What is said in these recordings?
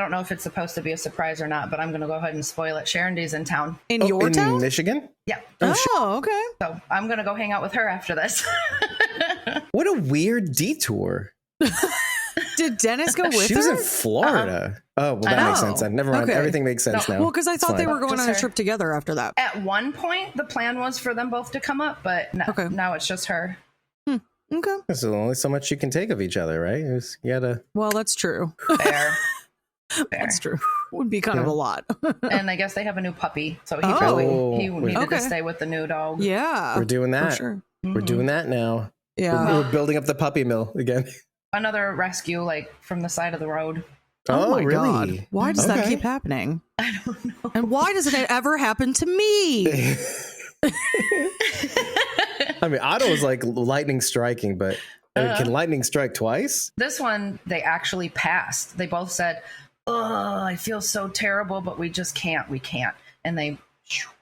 don't know if it's supposed to be a surprise or not, but I'm going to go ahead and spoil it. Sharon D's in town. In your town? In Michigan? Yeah. Oh, okay. So I'm going to go hang out with her after this. What a weird detour. Did Dennis go with She her? was in Florida. Oh, well, that makes sense then. Never mind. Okay. Everything makes sense now. Well, because I It's thought they fine. were going Just on a her. trip together after that. At one point, the plan was for them both to come up, but now it's just her. Okay. There's only so much you can take of each other, right? You gotta. Well, that's true. Fair. That's true. Would be kind of a lot. And I guess they have a new puppy, so he Oh. probably needed Okay. to stay with the new dog. Yeah. We're doing For that. sure. We're doing that now. Yeah. We're building up the puppy mill again. Another rescue, like from the side of the road. Oh my really? God. Why does that Okay. keep happening? I don't know. And why doesn't it ever happen to me? I mean, Otto was like lightning striking, but I mean, can lightning strike twice? This one, they actually passed. They both said, "Oh, I feel so terrible, but we just can't. We can't." And they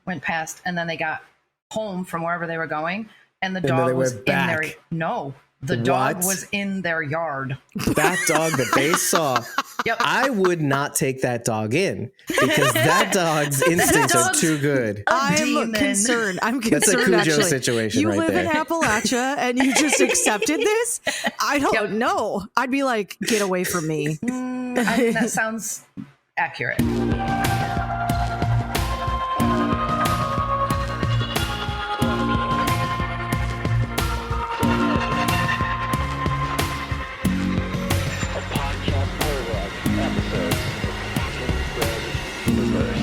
went past, and then they got home from wherever they were going, and the then dog they was went in their back. the dog What? was in their yard. That dog that they saw, Yep. I would not take that dog in because that dog's instincts are dog's too good. I'm demon. concerned. I'm That's a concerned, Cujo actually. situation You right live in there. Appalachia and you just accepted this? I don't know. I'd be like, get away from me. I mean, that sounds accurate. A podcast prologue episodes of Reverse.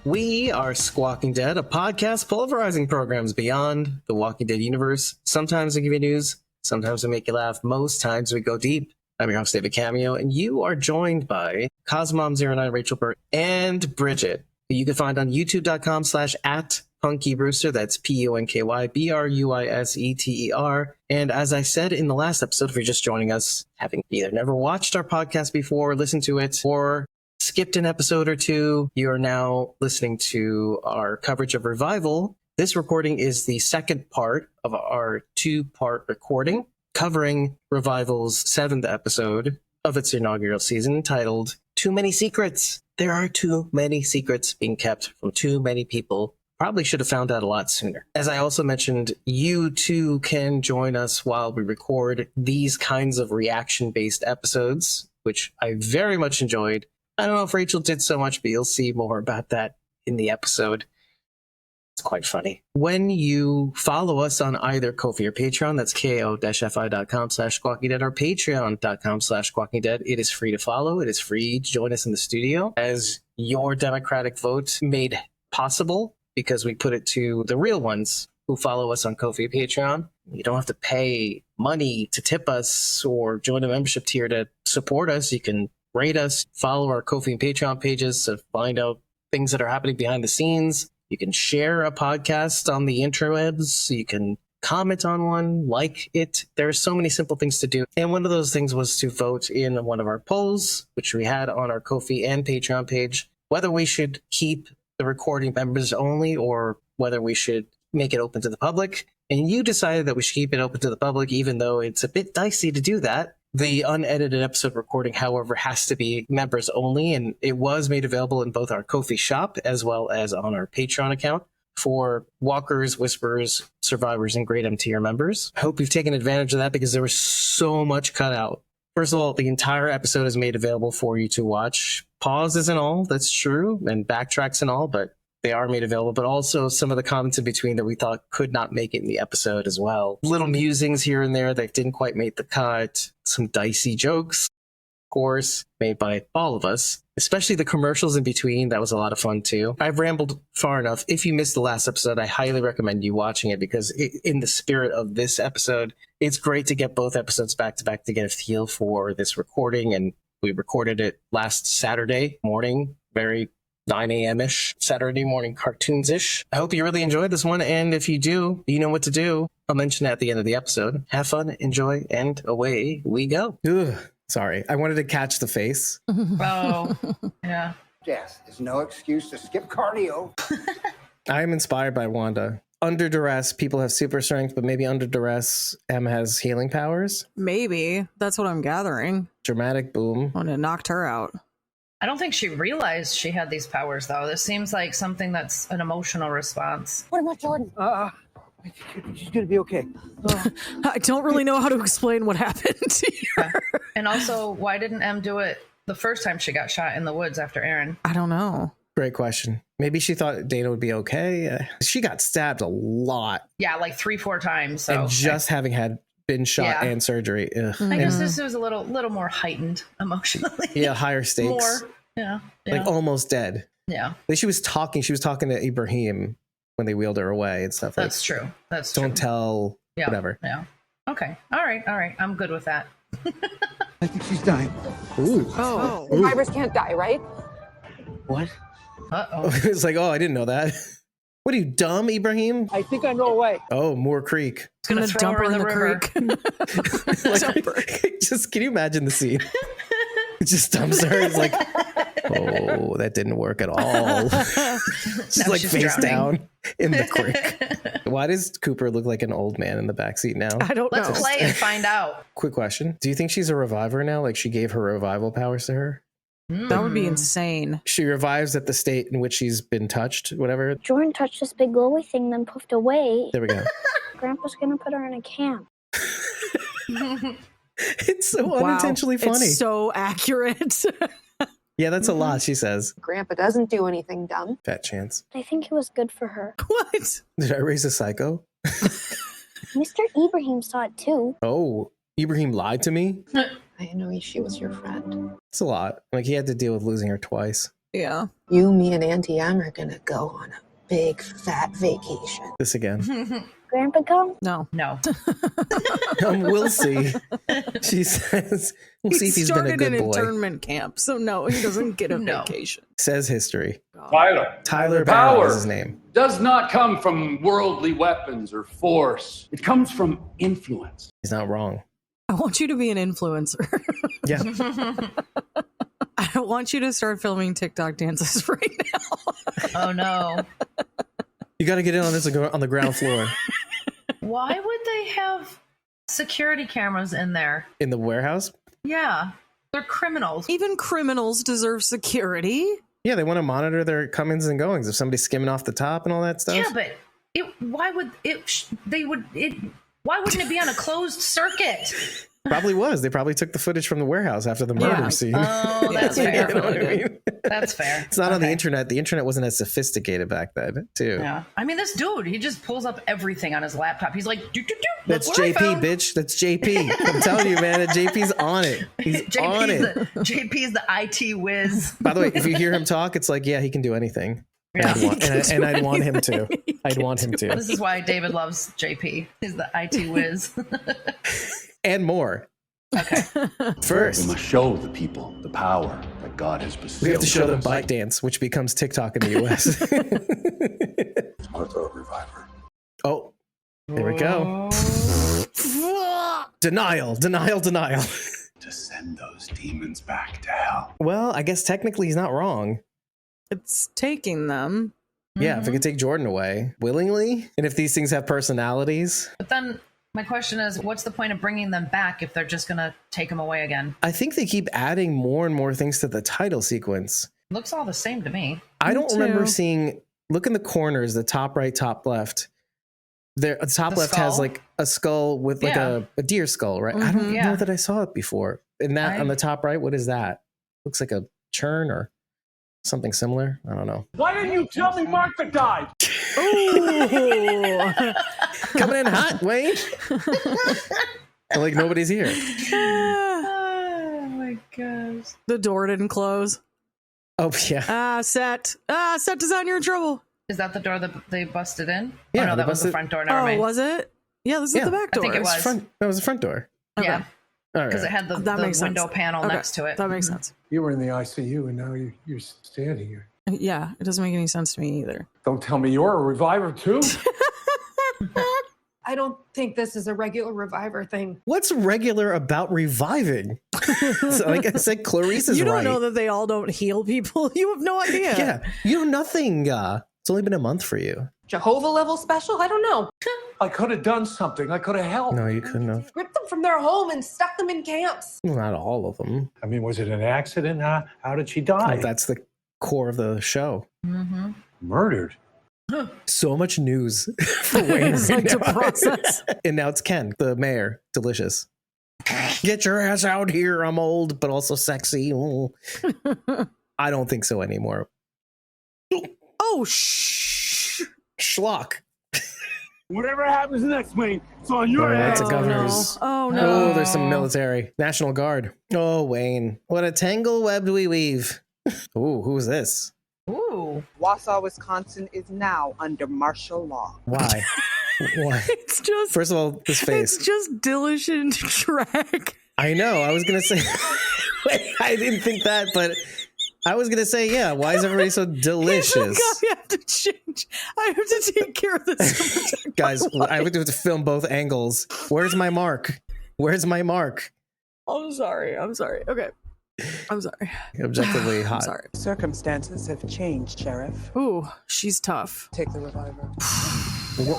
We are Squawking Dead, a podcast pulverizing programs beyond the Walking Dead universe. Sometimes we give you news, sometimes we make you laugh, most times we go deep. I'm your host, David Cameo, and you are joined by Cosmom09, Rachel Burt, and Bridget, who you can find on youtube.com/@PunkyBrewster. That's PUNKYBRUISETER. And as I said in the last episode, if you're just joining us, having either never watched our podcast before, listened to it, or skipped an episode or two, you are now listening to our coverage of Revival. This recording is the second part of our two-part recording covering Revival's 7th episode of its inaugural season, titled Too Many Secrets. There are too many secrets being kept from too many people. Probably should have found out a lot sooner. As I also mentioned, you too can join us while we record these kinds of reaction-based episodes, which I very much enjoyed. I don't know if Rachel did so much, but you'll see more about that in the episode. It's quite funny. When you follow us on either Ko-fi or Patreon, that's ko-fi.com/squawkingdead or patreon.com/squawkingdead. It is free to follow. It is free to join us in the studio as your democratic vote made possible because we put it to the real ones who follow us on Ko-fi or Patreon. You don't have to pay money to tip us or join a membership tier to support us. You can rate us, follow our Ko-fi and Patreon pages to find out things that are happening behind the scenes. You can share a podcast on the interwebs. You can comment on one, like it. There are so many simple things to do. And one of those things was to vote in one of our polls, which we had on our Ko-fi and Patreon page, whether we should keep the recording members only or whether we should make it open to the public. And you decided that we should keep it open to the public, even though it's a bit dicey to do that. The unedited episode recording, however, has to be members only, and it was made available in both our Ko-fi shop as well as on our Patreon account for Walkers, Whisperers, Survivors, and Great M-tier members. I hope you've taken advantage of that because there was so much cut out. First of all, the entire episode is made available for you to watch. Pauses and all, that's true, and backtracks and all, but they are made available, but also some of the comments in between that we thought could not make it in the episode as well. Little musings here and there that didn't quite make the cut. Some dicey jokes, of course, made by all of us, especially the commercials in between. That was a lot of fun too. I've rambled far enough. If you missed the last episode, I highly recommend you watching it because in the spirit of this episode, it's great to get both episodes back to back to get a feel for this recording. And we recorded it last Saturday morning, very 9 a.m.-ish, Saturday morning cartoons-ish. I hope you really enjoyed this one, and if you do, you know what to do. I'll mention it at the end of the episode. Have fun, enjoy, and away we go. Ugh, sorry, I wanted to catch the face. Oh, yeah. Yes, there's no excuse to skip cardio. I am inspired by Wanda. under duress, people have super strength, but maybe under duress, M has healing powers. Maybe that's what I'm gathering. Dramatic boom. When it knocked her out. I don't think she realized she had these powers, though. This seems like something that's an emotional response. What about Jordan? She's gonna be okay. I don't really know how to explain what happened to her. And also, why didn't M do it the first time she got shot in the woods after Aaron? I don't know. Great question. Maybe she thought Dana would be okay. She got stabbed a lot, Yeah, like 3-4 times. So and just having had been shot Yeah. and surgery. Ugh. I guess Mhm. this was a little more heightened emotionally. Yeah, higher stakes. More. Yeah. Like almost dead. Yeah. Like she was talking to Ibrahim when they wheeled her away and stuff. That's like, true. That's true. don't tell, Yeah. whatever. Yeah. Okay. All right. I'm good with that. I think she's dying. Ooh. Oh. Survivors can't die, right? What? Uh-oh. It's like, oh, I didn't know that. What are you, dumb, Ibrahim? I think I know a way. Oh, Moore Creek. I'm gonna throw dump her in the river. creek. Dump her. Just can you imagine the scene? It just dumps her. It's like, oh, that didn't work at all. She's Now like she's face drowning. down in the creek. Why does Cooper look like an old man in the backseat now? I don't Let's know. play and find out. Quick question. Do you think she's a reviver now? Like she gave her revival powers to her? That would be Hmm. insane. She revives at the state in which she's been touched, whatever. Jordan touched this big glowy thing, then puffed away. There we go. Grandpa's gonna put her in a camp. It's so Wow. unintentionally funny. It's so accurate. Yeah, that's a lot, she says. Grandpa doesn't do anything dumb. Fat chance. I think it was good for her. What? Did I raise a psycho? Mr. Ibrahim saw it too. Oh, Ibrahim lied to me? I know she was your friend. It's a lot. Like he had to deal with losing her twice. Yeah. You, me, and Auntie Em are gonna go on a big fat vacation. This again. Grandpa come? No. No. We'll see. She says, we'll see if he's been a started good an boy. internment camp, so no, he doesn't get a No. vacation. Says history. Power Tyler Barrow is his name. does not come from worldly weapons or force. It comes from influence. He's not wrong. I want you to be an influencer. Yeah. I want you to start filming TikTok dances right now. Oh no. You got to get in on this on the ground floor Why would they have security cameras in there? in the warehouse. Yeah. They're criminals. Even criminals deserve security. Yeah, they want to monitor their comings and goings. If somebody's skimming off the top and all that stuff. Yeah, but why wouldn't it be on a closed circuit? Probably was. They probably took the footage from the warehouse after the murder Yeah. scene. Oh, that's Yeah, fair. You know what I mean? That's fair. It's not on the Okay. internet. The internet wasn't as sophisticated back then, too. Yeah. I mean, this dude, he just pulls up everything on his laptop. He's like, doo, doo, doo, look That's what I JP, found. bitch. That's JP. I'm telling you, man. That JP's on it. He's on it. JP's the IT whiz. By the way, if you hear him talk, it's like, yeah, he can do anything. Yeah. And I'd want him to. I'd want him to. This is why David loves JP. He's the IT whiz. And more. Okay. First, We must show the people the power that God has bestowed. we have to show them bike dance, which becomes TikTok in the US. Martha, reviver. Oh, there we go. Denial. To send those demons back to hell. Well, I guess technically he's not wrong. It's taking them. Yeah, if it could take Jordan away willingly, and if these things have personalities, But then my question is, what's the point of bringing them back if they're just going to take them away again? I think they keep adding more and more things to the title sequence. Looks all the same to me. I don't remember too. seeing. Look in the corners, the top right, top left. There, the top The left has skull? like a skull with like Yeah. a deer skull, right? I don't Mhm. Yeah. know that I saw it before. And that on the top right, what is that? Looks like a churn or something similar. I don't know. Why didn't you tell me Martha died? Ooh. Coming in hot, Wayne. Like nobody's here. Oh my gosh. The door didn't close. Oh yeah. Set design, you're in trouble. Is that the door that they busted in? Yeah, Oh, no, they that was the busted- front door. Never Oh, mind. was it? Yeah, this is Yeah, the back I door. think it It was was. front. That was the front door. Yeah, All because right. it had the That makes window sense. panel Okay, next to it. That makes sense. You were in the ICU and now you're standing here. Yeah, it doesn't make any sense to me either. Don't tell me you're a reviver too. I don't think this is a regular reviver thing. What's regular about reviving? So, like I said, Clarice is You don't right. know that they all don't heal people. You have no idea. Yeah, you know nothing. It's only been a month for you. Jehovah level special? I don't know. I could have done something. I could have helped. No, you couldn't have. Ripped them from their home and stuck them in camps. Well, not all of them. I mean, was it an accident? How did she die? Well, that's the core of the show. Mm-hmm. Murdered. So much news for Wayne It's right like to now. process. And now it's Ken, the mayor. Delicious. Get your ass out here. I'm old, but also sexy. Oh. I don't think so anymore. Oh, shh. Schlock. Whatever happens next, Wayne, it's on your your That's head. a governor's. Oh, no. Oh, there's some military. National Guard. Oh, Wayne. What a tangle web we weave. Ooh, who's this? Ooh. Wausau, Wisconsin is now under martial law. Why? Why? It's just, First of all, this face. it's just Dillish and Shrek. I know. I was going to say, Wait, I didn't think that, but I was going to say, yeah, why is everybody so delicious? I have to change. I have to take care of this. Guys, I would have to film both angles. Where's my mark? Where's my mark? I'm sorry. Okay. I'm sorry. Objectively I'm hot. sorry. Circumstances have changed, Sheriff. Ooh, she's tough. Take the reviver.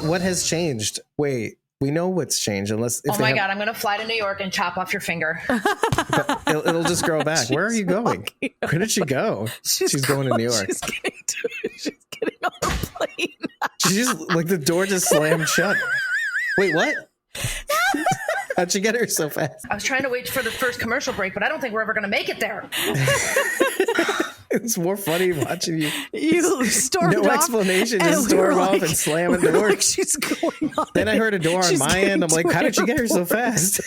What has changed? Wait, we know what's changed. Unless if Oh my God, I'm going to fly to New York and chop off your finger. it'll just grow back. Where are you going? Where did she go? She's going to New York. She's getting on a plane. She just like the door just slammed shut. Wait, what? How'd she get her so fast? I was trying to wait for the first commercial break, but I don't think we're ever going to make it there. It's more funny watching you. You stormed No off, explanation, and just we were storm off like- and slam we the were door. like, she's going on. Then I heard a door on She's my getting end. I'm like, to how an did she get her so airport. fast?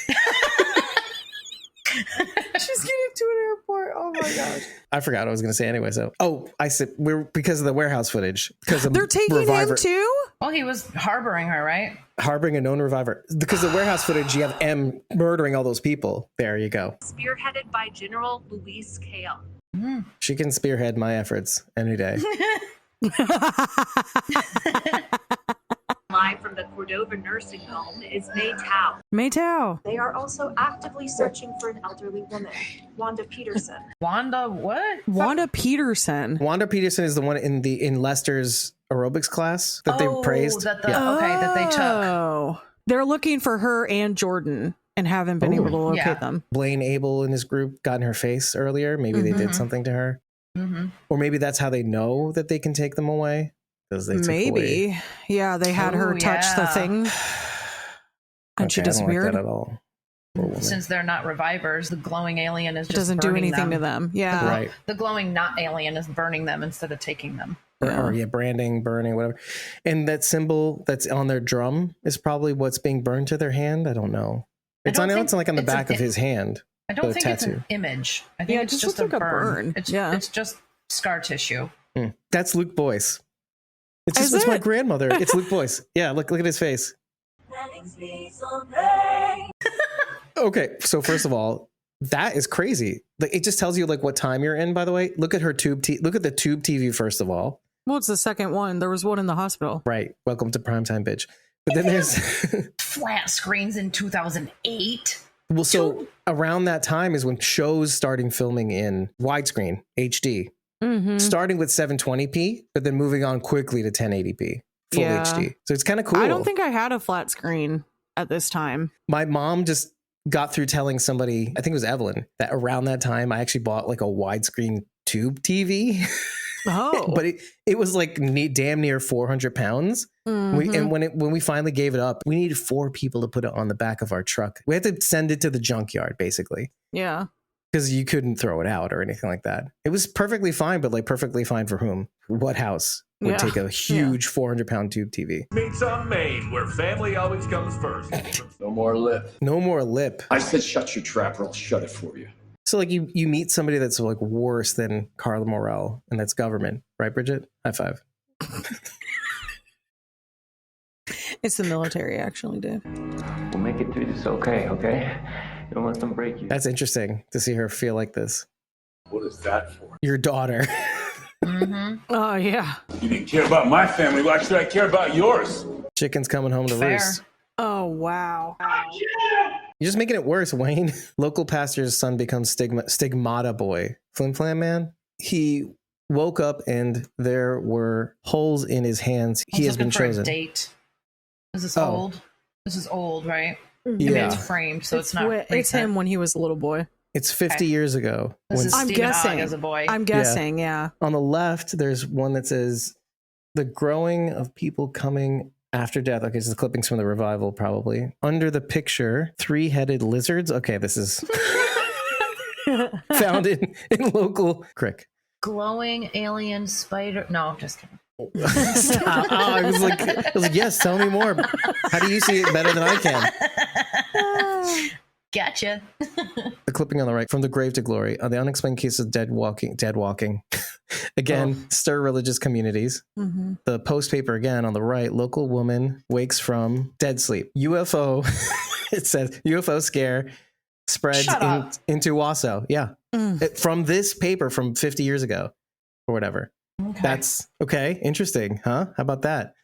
She's getting to an airport. Oh my gosh. I forgot what I was going to say anyway. So, I said we're because of the warehouse footage. Because of They're taking Reviver him too? Well, he was harboring her, right? harboring a known reviver. Because the warehouse footage, you have M murdering all those people. There you go. Spearheaded by General Luis Kale. She can spearhead my efforts any day. Live from the Cordova Nursing Home is May Tao. May Tao. They are also actively searching for an elderly woman, Wanda Peterson. Wanda what? Wanda Peterson. Wanda Peterson is the one in Lester's aerobics class that they praised. That they took. Oh. They're looking for her and Jordan and haven't been able to locate them. Blaine Abel and his group got in her face earlier. Maybe they did something to her. Or maybe that's how they know that they can take them away. Because they took Maybe. away. Yeah, they had her touch the thing. And she Okay, I don't like disappeared. that at all. Poor woman. Since they're not revivers, the glowing alien is It just doesn't do burning anything to them. Yeah. Right. The glowing not alien is burning them instead of taking them. Or branding, burning, whatever. And that symbol that's on their drum is probably what's being burned to their hand. I don't know. It's on it's like on the back of his hand. I don't the think it's tattoo. an image. I think Yeah, it it's just just a looks like a burn. burn. It's, Yeah. it's just scar tissue. That's Luke Boyce. It's Is just it's my it? grandmother. It's Luke Boyce. Yeah, look at his face. Okay, so first of all, that is crazy. Like, it just tells you like what time you're in. By the way, look at her look at the tube TV first of all. Well, it's the second one. There was one in the hospital. Right. Welcome to primetime, bitch. But then there's Flat screens in 2008. well, so around that time is when shows starting filming in widescreen HD, starting with 720p, but then moving on quickly to 1080p full Yeah. HD. So it's kind of cool. I don't think I had a flat screen at this time. My mom just got through telling somebody, I think it was Evelyn, that around that time I actually bought like a widescreen tube TV. Oh, But it was like damn near 400 pounds. And when we finally gave it up, we needed 4 people to put it on the back of our truck. We had to send it to the junkyard basically yeah. because you couldn't throw it out or anything like that. It was perfectly fine, but like perfectly fine for whom? What house would Yeah. take a huge 400-pound tube TV? Meet some Maine, where family always comes first. No more lip. No more lip. I said shut your trap or I'll shut it for you. So like you meet somebody that's like worse than Carla Morel, and that's government, right, Bridget? High five. It's the military, actually, Dave. We'll make it through this okay? Don't let them break you. That's interesting to see her feel like this. What is that for? Your daughter. Oh, yeah. You didn't care about my family. Why should I care about yours? Chicken's coming home to Fair. roost. Oh, wow. You're just making it worse, Wayne. Local pastor's son becomes stigmata boy. Flim Flam Man. He woke up and there were holes in his hands. I He was has been looking for a chosen. date. Is this Oh. old? This is old, right? I mean, Yeah. it's framed, so it's not. It's recent. him when he was a little boy. It's 50 Okay. years ago. This when- is I'm Stephen guessing. Ogg as a boy. I'm guessing, yeah. On the left, there's one that says the growing of people coming after death. Okay, this is clippings from the revival, probably. Under the picture, 3-headed lizards. Okay, this is found in local crick. Glowing alien spider. No, I'm just kidding. Stop. Oh, I was like, yes, tell me more. How do you see it better than I can? Gotcha. The clipping on the right, from the grave to glory, the unexplained case of dead walking. Again, stir religious communities. Mm-hmm. The post paper again on the right, local woman wakes from dead sleep. UFO, it says UFO scare spreads Shut up. into Waso. Yeah. Mm. From this paper from 50 years ago or whatever. Okay. That's okay. Interesting. Huh? How about that?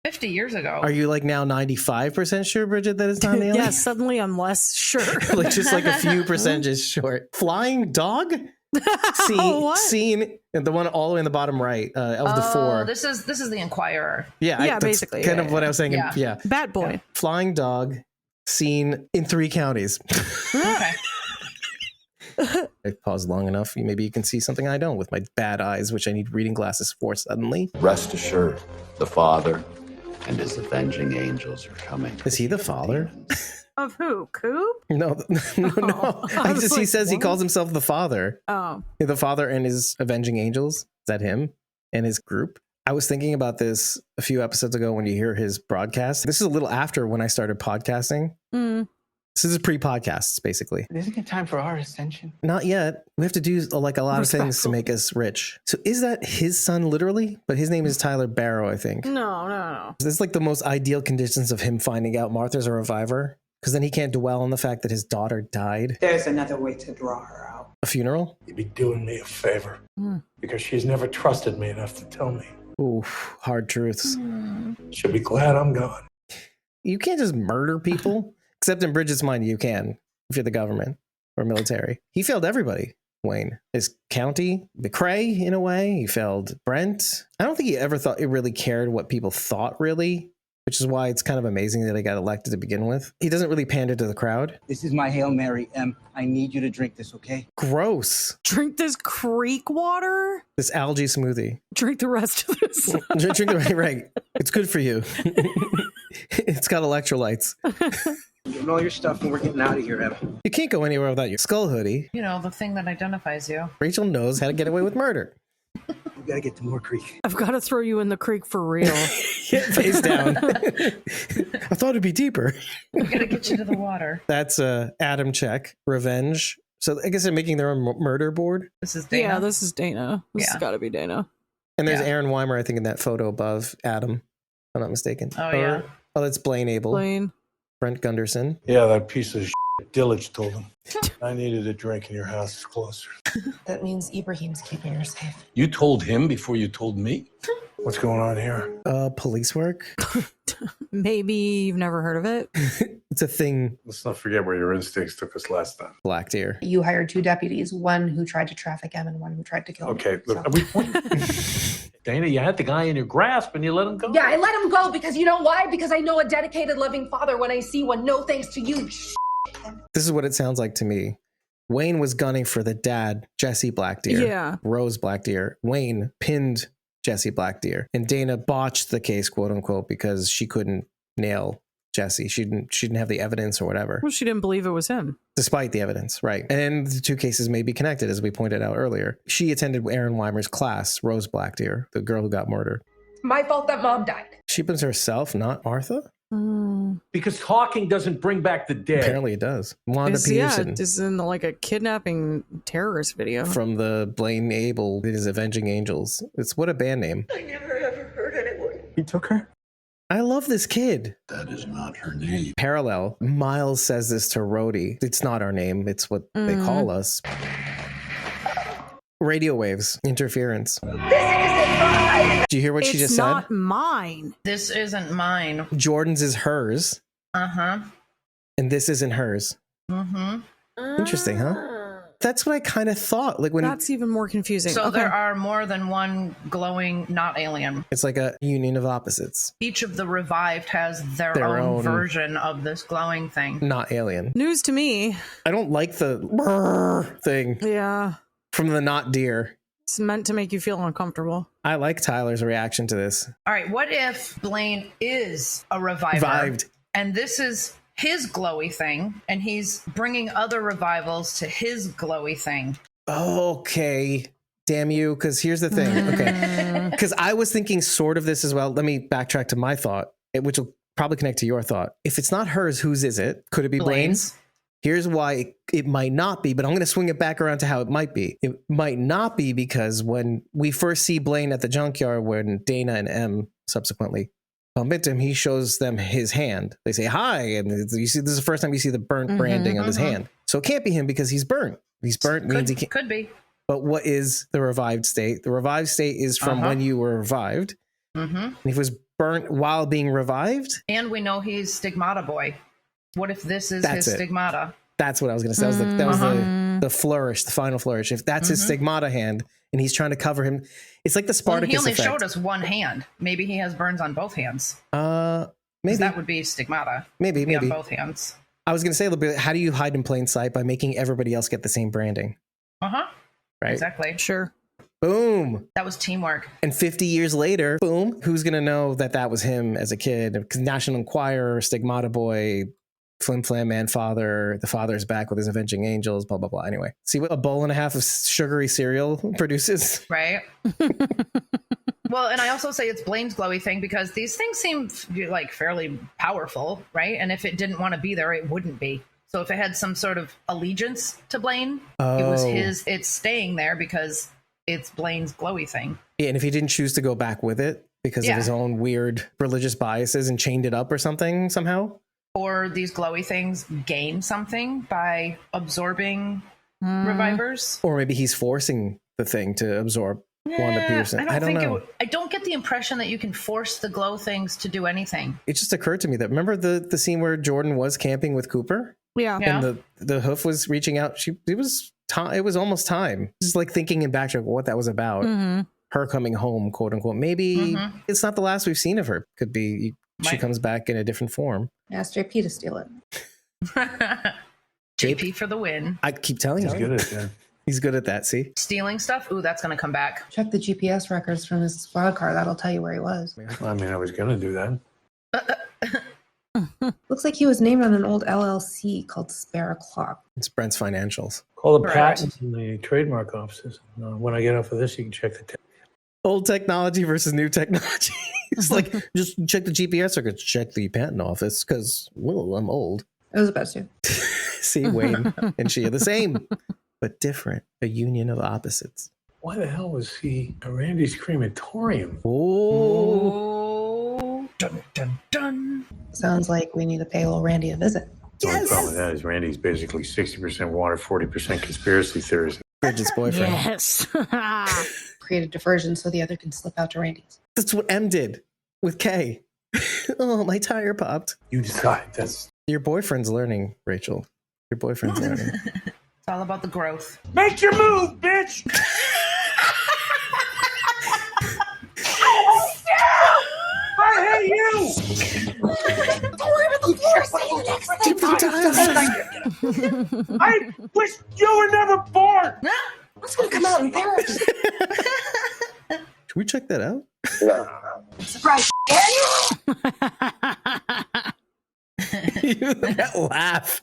50 years ago. Are you like now 95% sure, Bridget, that it's not an alien? Yeah, suddenly I'm less sure. Like just like a few percentages short. Flying dog? What? Seen the one all the way in the bottom right of the four. This is the Inquirer. Yeah, Yeah, that's basically, kind yeah, of what I was saying. yeah. Yeah. Bat boy. Flying dog seen in 3 counties. Okay. I paused long enough. Maybe you can see something I don't with my bad eyes, which I need reading glasses for suddenly. Rest assured, the Father and his avenging angels are coming. Is he the father? Of who? Coop? No, no. I I was just he like, says he what? calls himself the father. Oh. The father and his avenging angels. Is that him and his group? I was thinking about this a few episodes ago when you hear his broadcast. This is a little after when I started podcasting. Mm. This is pre-podcasts, basically. Isn't it time for our ascension? Not yet. We have to do like a lot of things to Respectful. make us rich. So is that his son literally? But his name is Tyler Barrow, I think. No. This is like the most ideal conditions of him finding out Martha's a reviver. Because then he can't dwell on the fact that his daughter died. There's another way to draw her out. A funeral? You'd be doing me a favor Hmm. because she's never trusted me enough to tell me. Ooh, hard truths. She'll be glad I'm gone. You can't just murder people. Except in Bridget's mind, you can. If you're the government or military. He failed everybody, Wayne. His county, McCrae, in a way. He failed Brent. I don't think he ever thought he really cared what people thought, really. Which is why it's kind of amazing that he got elected to begin with. He doesn't really pander to the crowd. This is my Hail Mary, Em. I need you to drink this, okay? Gross. Drink this creek water? This algae smoothie. Drink the rest of this. Drink the right. It's good for you. It's got electrolytes. Getting all your stuff and we're getting out of here, Em. You can't go anywhere without your skull hoodie. You know, the thing that identifies you. Rachel knows how to get away with murder. We gotta get to Moore Creek. I've got to throw you in the creek for real. Face down. I thought it'd be deeper. I'm gonna get you to the water. That's Adam Check. Revenge. So I guess they're making their own murder board. This is Dana. Yeah, this is Dana. This has got to be Dana. And there's Yeah. Aaron Weimer, I think, in that photo above Adam. If I'm not mistaken. Oh, yeah. Oh, that's Blaine Abel. Blaine. Brent Gunderson. Yeah, that piece of Dillage told him. I needed a drink and your house is closer. That means Ibrahim's keeping her safe. You told him before you told me? What's going on here? Police work. Maybe you've never heard of it. It's a thing. Let's not forget where your instincts took us last time. Black Deer. You hired 2 deputies, one who tried to traffic him and one who tried to kill him. Okay, look, So- are we Dana, you had the guy in your grasp and you let him go? Yeah, I let him go because you know why? Because I know a dedicated, loving father when I see one. No thanks to you. This is what it sounds like to me. Wayne was gunning for the dad, Jesse Blackdeer. Yeah. Rose Blackdeer. Wayne pinned Jesse Blackdeer. And Dana botched the case, quote unquote, because she couldn't nail Jesse. She didn't have the evidence or whatever. Well, she didn't believe it was him. Despite the evidence, right. And the 2 cases may be connected, as we pointed out earlier. She attended Aaron Weimer's class, Rose Blackdeer, the girl who got murdered. My fault that mom died. She blames herself, not Martha? Because talking doesn't bring back the dead. Apparently it does. Wanda Peterson. Yeah, this is in like a kidnapping terrorist video. From the Blaine Abel, it is Avenging Angels. It's what a band name. I never ever heard anyone. He took her? I love this kid. That is not her name. Parallel. Miles says this to Rhodey. It's not our name. It's what they call us. Radio waves. Interference. Do you hear what she just It's said? not mine. This isn't mine. Jordan's is hers, Uh-huh. and this isn't hers. Mm-hmm. Interesting, huh? that's what I kind of thought. Like when That's even more confusing. So Okay. there are more than one glowing, not alien. it's like a union of opposites, Each of the revived has their, Their own own- version of this glowing thing. not alien. News to me. I don't like the brrr thing Yeah. from the not deer. It's meant to make you feel uncomfortable. I like Tyler's reaction to this. All right, what if Blaine is a reviver? Revived. And this is his glowy thing, and he's bringing other revivals to his glowy thing. Okay. Damn you. Because here's the thing. Okay. Because I was thinking sort of this as well. Let me backtrack to my thought, which will probably connect to your thought. If it's not hers, whose is it? Could it be Blaine's? Here's why it might not be, but I'm going to swing it back around to how it might be. It might not be because when we first see Blaine at the junkyard, when Dana and M subsequently bump into him, he shows them his hand. They say hi, and you see this is the first time you see the burnt branding on his hand. So it can't be him because he's burnt. He's burnt means he can't. Could be. But what is the revived state? The revived state is from when you were revived. Mm-hmm. And if it was burnt while being revived, And we know he's Stigmata Boy. What if this is That's his it. Stigmata? that's what I was going to say. That was the flourish, the final flourish. If that's his stigmata hand and he's trying to cover him, it's like the Well, Spartacus he only effect. showed us one hand. Maybe he has burns on both hands. 'Cause Maybe. that would be Stigmata. Maybe. On both hands. I was going to say a little bit, how do you hide in plain sight? By making everybody else get the same branding, Uh-huh. right? Exactly. Sure. Boom. That was teamwork. And 50 years later, boom, who's going to know that that was him as a kid? Because National Enquirer, Stigmata Boy, Flim Flam Man Father, the father's back with his Avenging Angels, blah, blah, blah. Anyway, see what a bowl and a half of sugary cereal produces? Right? Well, and I also say it's Blaine's glowy thing because these things seem like fairly powerful, right? And if it didn't want to be there, it wouldn't be. So if it had some sort of allegiance to Blaine, it was his, it's staying there because it's Blaine's glowy thing. Yeah, and if he didn't choose to go back with it because of his own weird religious biases and chained it up or something somehow? Or these glowy things gain something by absorbing revivers. Or maybe he's forcing the thing to absorb Wanda Peterson. I don't know. I don't get the impression that you can force the glow things to do anything. It just occurred to me that remember the scene where Jordan was camping with Cooper? Yeah. And the hoof was reaching out. It was almost time. Just like thinking in backtrack what that was about. Her coming home, quote unquote. Maybe it's not the last we've seen of her. Could be she comes back in a different form. Ask JP to steal it. JP for the win. I keep telling He's you. good at that. He's good at that, see? Stealing stuff? Ooh, that's going to come back. Check the GPS records from his squad car. That'll tell you where he was. I mean, I was going to do that. Looks like he was named on an old LLC called Spare Clock. It's Brent's financials. Call the Correct. patent and the trademark offices. When I get off of this, you can check the Old technology versus new technology. It's like, just check the GPS records, check the patent office, because, well, I'm old. I was about to. See, Wayne and she are the same, but different. A union of opposites. Why the hell was he at Randy's crematorium? Oh. Dun, dun, dun. Sounds like we need to pay old Randy a visit. The only problem with that is Randy's basically 60% water, 40% conspiracy theories. Bridget's boyfriend. Yes. Create a diversion so the other can slip out to Randy's. That's what M did with K. Oh, my tire popped. You decide. That's Your boyfriend's learning, Rachel. Your boyfriend's learning. It's all about the growth. make your move, bitch. I hate you. Keep the tires. I wish you were never born. What's going to come out in therapy? Should we check that out? Surprise. That laugh.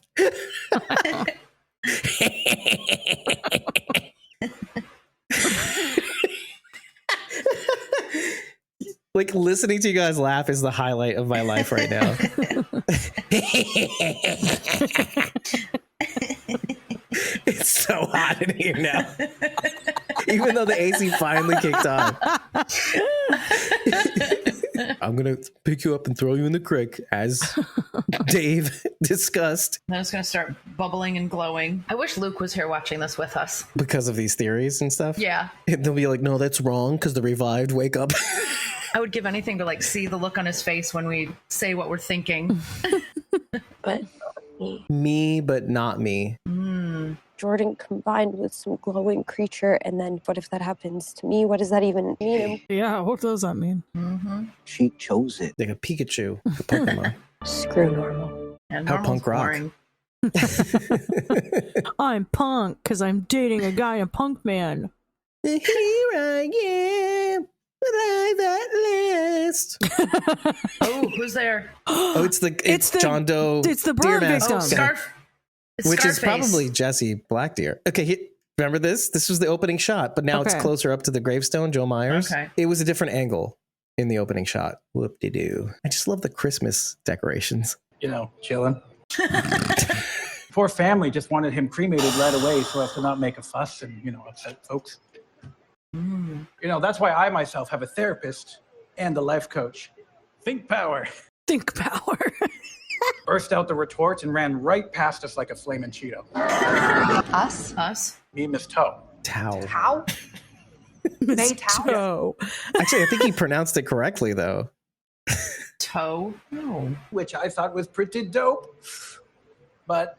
Like listening to you guys laugh is the highlight of my life right now. It's so hot in here now. Even though the AC finally kicked on. I'm going to pick you up and throw you in the creek, as Dave discussed. Then it's going to start bubbling and glowing. I wish Luke was here watching this with us. Because of these theories and stuff. Yeah. And they'll be like, no, that's wrong because the revived wake up. I would give anything to like see the look on his face when we say what we're thinking. But Me, but not me. Jordan combined with some glowing creature, and then what if that happens to me? What does that even mean? Yeah, what does that mean? Mm-hmm. She chose it. Like a Pikachu, a Pokemon. Screw normal. And How normal's punk rock. boring. I'm punk because I'm dating a guy in Punk Man. Here I am, alive at last. Oh, who's there? Oh, it's John Doe. It's the Deer bird Mask victim. Oh, Scarf. It's which is Scarface. probably Jesse Blackdeer. Okay, remember this? This was the opening shot, but now it's Okay. closer up to the gravestone, Joe Myers. Okay. It was a different angle in the opening shot. Whoop-de-doo. I just love the Christmas decorations. You know, chilling. Poor family just wanted him cremated right away so as to not make a fuss and, upset folks. Mm. That's why I myself have a therapist and a life coach. Think power. Think power. Burst out the retort and ran right past us like a flaming Cheeto. Us? Us. Me, Miss Toe. Tao. How? They Tao? Joe. Actually, I think he pronounced it correctly, though. Toe. No. Which I thought was pretty dope. But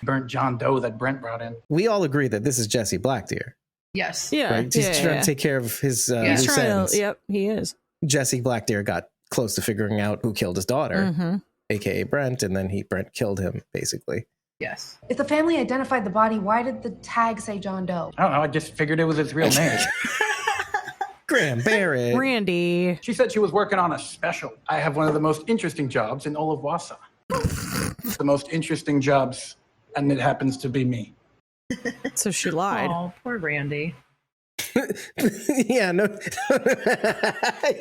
burnt John Doe that Brent brought in. We all agree that this is Jesse Blackdeer. Yes. Yeah. Right? He's trying to take care of his loose He's trying ends. to, yep, he is. Jesse Blackdeer got close to figuring out who killed his daughter, Mm-hmm. aka Brent, and then Brent killed him, basically. Yes. If the family identified the body, why did the tag say John Doe? I don't know. I just figured it was his real name. Graham Barrett. Randy. She said she was working on a special. I have one of the most interesting jobs in all of Wausau. The most interesting jobs, and it happens to be me. So she lied. Oh, poor Randy. Yeah, no.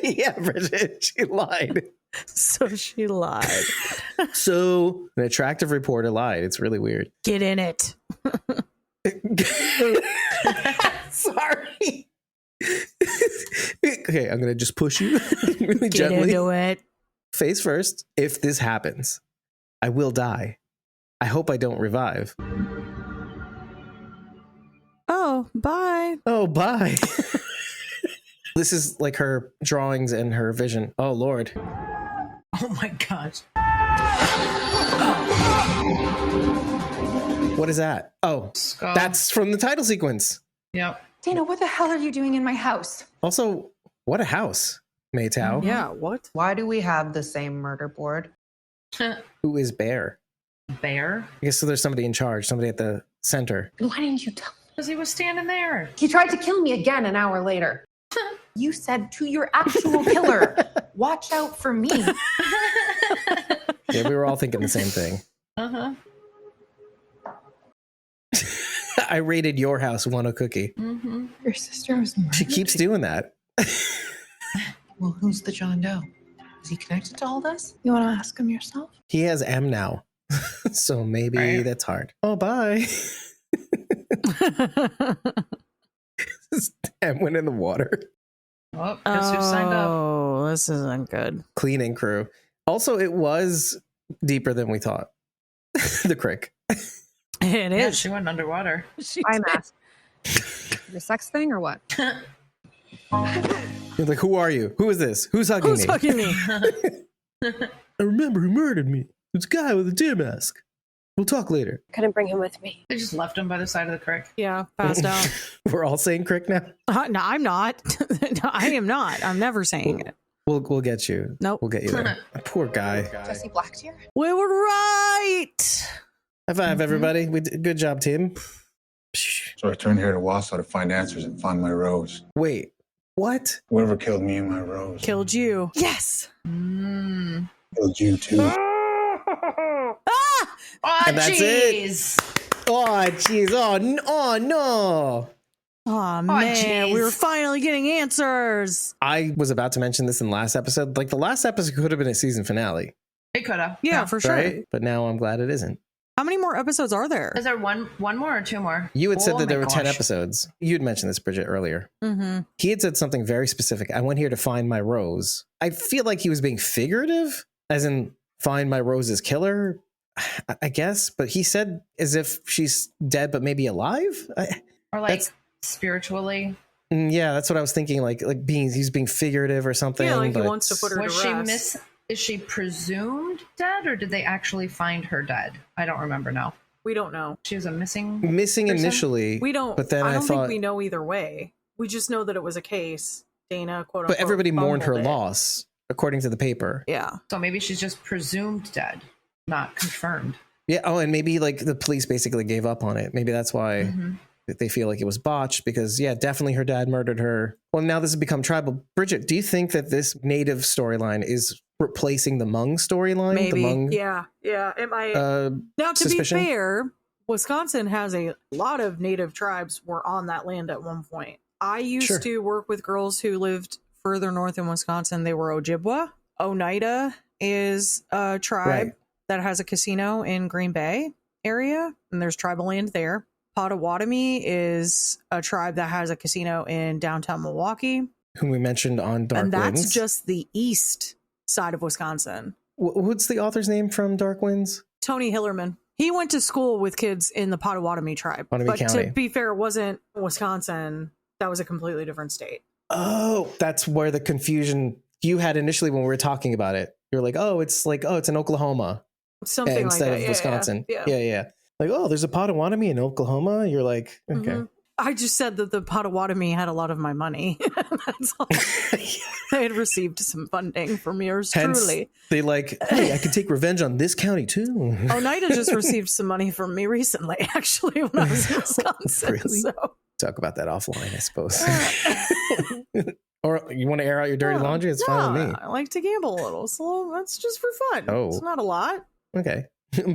Yeah, Bridget, she lied. So she lied. So an attractive reporter lied. It's really weird. Get in it. Sorry. Okay, I'm gonna just push you really Get gently. into it. Face first. If this happens, I will die. I hope I don't revive. Oh, bye. Oh, bye. This is like her drawings and her vision. Oh, Lord. Oh my gosh. What is that? Oh, Skull. that's from the title sequence. Yep. Dana, what the hell are you doing in my house? Also, what a house, Maytao. Yeah, what? Why do we have the same murder board? Who is Bear? Bear? I guess so there's somebody in charge, somebody at the center. Why didn't you tell me? Because he was standing there. He tried to kill me again an hour later. You said to your actual killer, watch out for me. Yeah, we were all thinking the same thing. Uh-huh. I rated your house 1 a cookie. Mm-hmm. Your sister was murdered. She keeps doing that. Well, who's the John Doe? Is he connected to all this? You want to ask him yourself? He has M now. So maybe Right. that's hard. Oh, bye. M went in the water. Oh, guess who signed up? Oh, this isn't good. Cleaning crew. Also, it was deeper than we thought. The crick. It Yeah, is. she went underwater. I'm asked. The sex thing or what? You're like, who are you? Who is this? Who's hugging Who's me? hugging me? I remember who murdered me. It's a guy with a deer mask. We'll talk later. Couldn't bring him with me. They just left him by the side of the creek. Yeah, passed out. We're all saying crick now. No, I'm not. No, I am not. I'm never saying it. We'll get you. Nope. We'll get you there. Poor guy. Jesse Blackdeer? We were right. High five, everybody. We did, good job, team. So I returned here to Wausau to find answers and find my rose. Wait, what? Whoever killed me and my rose Killed you. Yes. Mm. killed you too. Ah! Oh, And that's it. jeez. Oh, jeez. Oh, no. Oh man, we jeez. were finally getting answers. I was about to mention this in the last episode. Like, the last episode could have been a season finale, It could have. Yeah, for sure. right? But now I'm glad it isn't. How many more episodes are there? Is there one more or two more? You had said Oh that there my were 10 gosh. episodes. You had mentioned this, Bridget, earlier. Mm-hmm. He had said something very specific. I went here to find my rose. I feel like he was being figurative, as in find my rose's killer, I guess. But he said as if she's dead, but maybe alive. Or like That's- spiritually? Yeah, that's what I was thinking. Like he's being figurative or something. Yeah, like he but- wants to put her Was to she rest. is she presumed dead or did they actually find her dead? I don't remember now. We don't know. She was a missing Missing person? initially. We don't. But then I I don't thought. think we know either way. We just know that it was a case. Dana, quote unquote. But everybody mourned her bungled it. loss, according to the paper. Yeah. So maybe she's just presumed dead, not confirmed. Yeah. Oh, and maybe like the police basically gave up on it. Maybe that's why they feel like it was botched because, yeah, definitely her dad murdered her. Well, now this has become tribal. Bridget, do you think that this native storyline is replacing the Hmong storyline? Maybe. The Hmong, Yeah. Am I now to suspicion? be fair, Wisconsin has a lot of native tribes were on that land at one point. I used to work with girls who lived further north in Wisconsin. They were Ojibwa. Oneida is a tribe that has a casino in Green Bay area, and there's tribal land there. Potawatomi is a tribe that has a casino in downtown Milwaukee. Whom we mentioned on Dark And that's Winds. just the east side of Wisconsin. What's the author's name from Dark Winds? Tony Hillerman. He went to school with kids in the Potawatomi tribe. Potawatomi but County. to be fair, it wasn't Wisconsin. That was a completely different state. Oh, that's where the confusion you had initially when we were talking about it. You're like, oh, it's in Oklahoma. Something instead like that. of Wisconsin. Yeah. Yeah. Like, oh, there's a Potawatomi in Oklahoma. You're like, okay. Mhm. I just said that the Potawatomi had a lot of my money. That's all. They had received some funding from yours Hence, truly. they like, hey, I can take revenge on this county too. Oneida just received some money from me recently, actually, when I was in Wisconsin. Really? So. Talk about that offline, I suppose. Or you want to air out your dirty laundry? It's fine with me. I like to gamble a little, so that's just for fun. Oh. It's not a lot. Okay.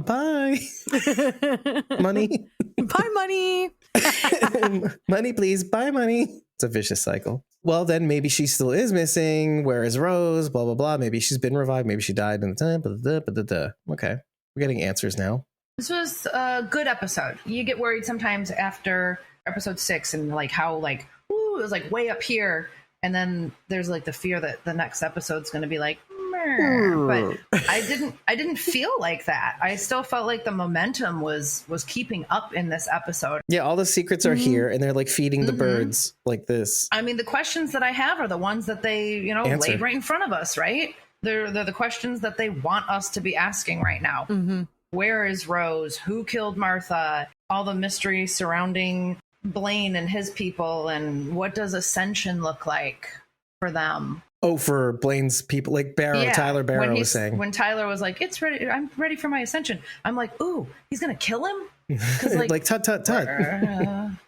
Bye. Money. Bye, money. Money, please. Bye, money. It's a vicious cycle. Well, then maybe she still is missing. Where is Rose? Blah, blah, blah. Maybe she's been revived. Maybe she died in the time. Okay. We're getting answers now. This was a good episode. You get worried sometimes after episode 6 and like how like, ooh, it was like way up here. And then there's like the fear that the next episode's going to be like, meh. But I didn't feel like that. I still felt like the momentum was keeping up in this episode. Yeah, all the secrets are here and they're like feeding the birds like this. I mean, the questions that I have are the ones that they, Answer. laid right in front of us, right? They're the questions that they want us to be asking right now. Mm-hmm. Where is Rose? Who killed Martha? All the mystery surrounding Blaine and his people, and what does Ascension look like for them? Oh, for Blaine's people, like Barrow, Tyler Barrow when was saying. When Tyler was like, "It's ready. I'm ready for my Ascension." I'm like, "Ooh, he's gonna kill him." 'Cause, like tut tut tut.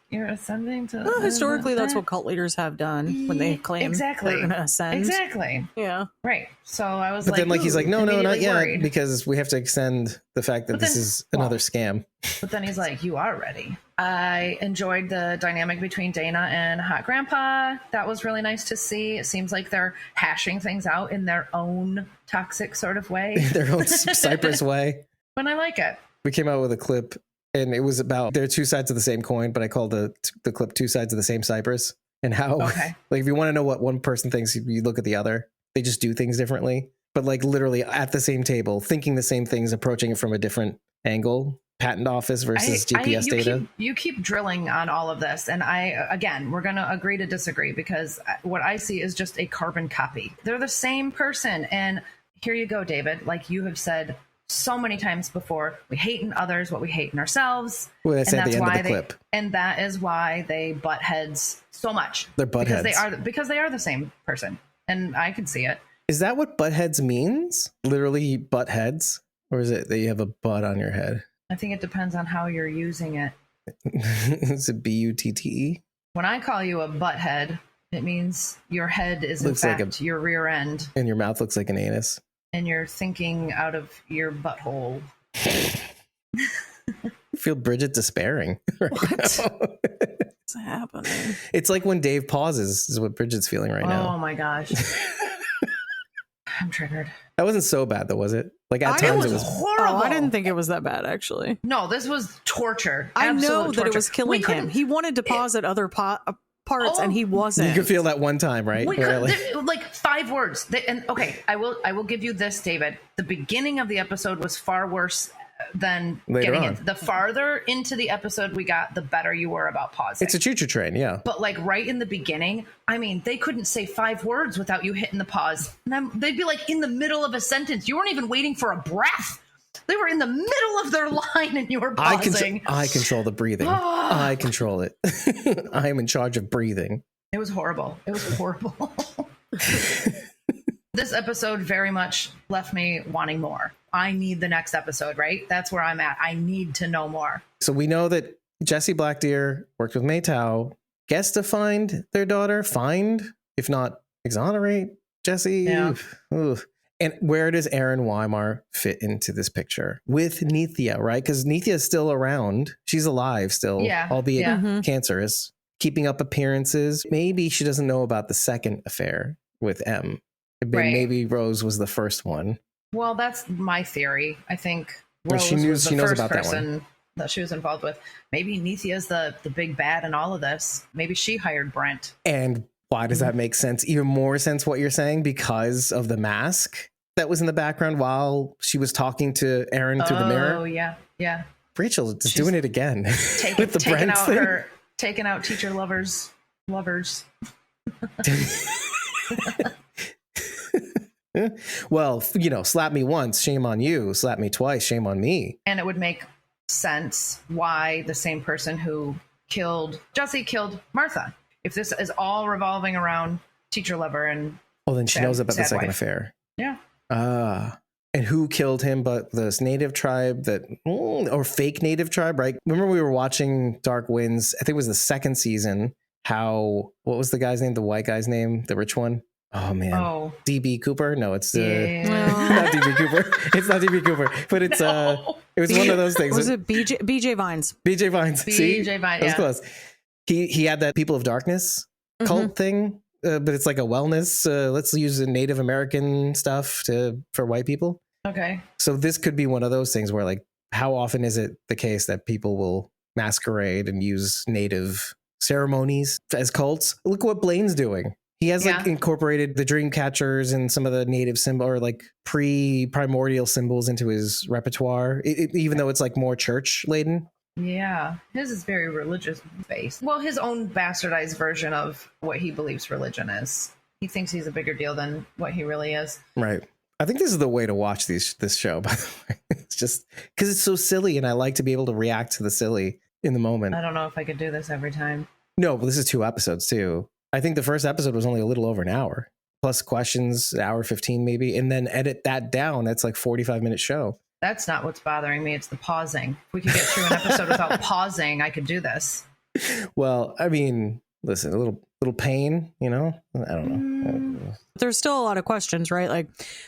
You're ascending to. Well, historically, that's what cult leaders have done when they claim exactly they're going to ascend. Exactly. Yeah. Right. So I was But like, then like he's ooh, like, no, not immediately yet, worried. because we have to extend the fact that But this then- is another scam. But then he's like, you are ready. I enjoyed the dynamic between Dana and Hot Grandpa. That was really nice to see. It seems like they're hashing things out in their own toxic sort of way. Their own Cypress way. But I like it. We came out with a clip and it was about they're two sides of the same coin, but I called the clip two sides of the same Cypress, and how Okay. like if you want to know what one person thinks, you look at the other. They just do things differently, but like literally at the same table, thinking the same things, approaching it from a different angle. Patent office versus GPS data. You keep drilling on all of this. And we're going to agree to disagree, because what I see is just a carbon copy. They're the same person. And here you go, David. Like you have said so many times before, we hate in others what we hate in ourselves. Well, that's and at the end of the they, clip. And that is why they butt heads so much. They're butt because heads. because they are the same person. And I can see it. Is that what butt heads means? Literally butt heads? Or is it that you have a butt on your head? I think it depends on how you're using it. Is it butte? When I call you a butthead, it means your head is Looks in like fact your rear end, And your mouth looks like an anus. and you're thinking out of your butthole. I feel Bridget despairing. Right What? now. What's happening? It's like when Dave pauses is what Bridget's feeling right Oh now. my gosh. I'm triggered. That wasn't so bad though, was it? Like at It times was it was horrible. Oh, I didn't think it was that bad, actually. No, this was torture. I know Absolute that it torture. was We killing him. couldn't- He wanted to pause at other parts, and he wasn't. you could feel that one time, right? We Where, could, like, like 5 words. And okay, I will give you this, David. The beginning of the episode was far worse than Later getting on. it. The farther into the episode we got, the better you were about pausing. it's a choo-choo train, yeah. But like right in the beginning, I mean, they couldn't say 5 words without you hitting the pause. And they'd be like in the middle of a sentence. You weren't even waiting for a breath. They were in the middle of their line and you were pausing. I control the breathing. I control it. I am in charge of breathing. It was horrible. It was horrible. This episode very much left me wanting more. I need the next episode, right? That's where I'm at. I need to know more. So we know that Jesse Blackdeer worked with Maytao, guess to find their daughter, if not exonerate Jesse. Yeah. Ooh. And where does Aaron Weimar fit into this picture? With Nithya, right? Because Nithya is still around. She's alive still, albeit cancerous, keeping up appearances. Maybe she doesn't know about the second affair with M. Maybe Rose was the first one. Well, that's my theory. I think Well, Rose she knows- was the she knows first about that person that she was involved with. Maybe Nithia's the big bad in all of this. Maybe she hired Brent. And why does that make sense? Even more sense what you're saying because of the mask that was in the background while she was talking to Aaron through the mirror. Oh, yeah. Yeah. Rachel is doing it again Take, with the taking Brent out thing. taking out teacher lovers. Well, slap me once, shame on you. Slap me twice, shame on me. And it would make sense why the same person who killed Jesse killed Martha. If this is all revolving around teacher lover and Oh, then she knows about the second wife. affair. Yeah. And who killed him but this native tribe or fake native tribe, right? Remember we were watching Dark Winds, I think it was the second season, what was the guy's name? The white guy's name? The rich one? Oh, man. Oh. DB Cooper? No, it's Yeah. not DB Cooper. It's not DB Cooper, but it's it was one of those things. Was it BJ Vines? BJ Vines. See? BJ Vines, That was yeah. close. He had that People of Darkness cult thing, but it's like a wellness. Let's use the Native American stuff for white people. Okay. So this could be one of those things where, like, how often is it the case that people will masquerade and use native ceremonies as cults? Look what Blaine's doing. He has like incorporated the dream catchers and some of the native symbol or like pre-primordial symbols into his repertoire, even though it's like more church laden. Yeah. His is very religious based. Well, his own bastardized version of what he believes religion is. He thinks he's a bigger deal than what he really is. Right. I think this is the way to watch this show, by the way. It's just because it's so silly and I like to be able to react to the silly in the moment. I don't know if I could do this every time. No, but this is 2 episodes too. I think the first episode was only a little over an hour, plus questions, an hour 15 maybe, and then edit that down. That's like 45-minute show. That's not what's bothering me. It's the pausing. If we could get through an episode without pausing, I could do this. Well, I mean, listen, a little pain, I don't know. There's still a lot of questions, right? Like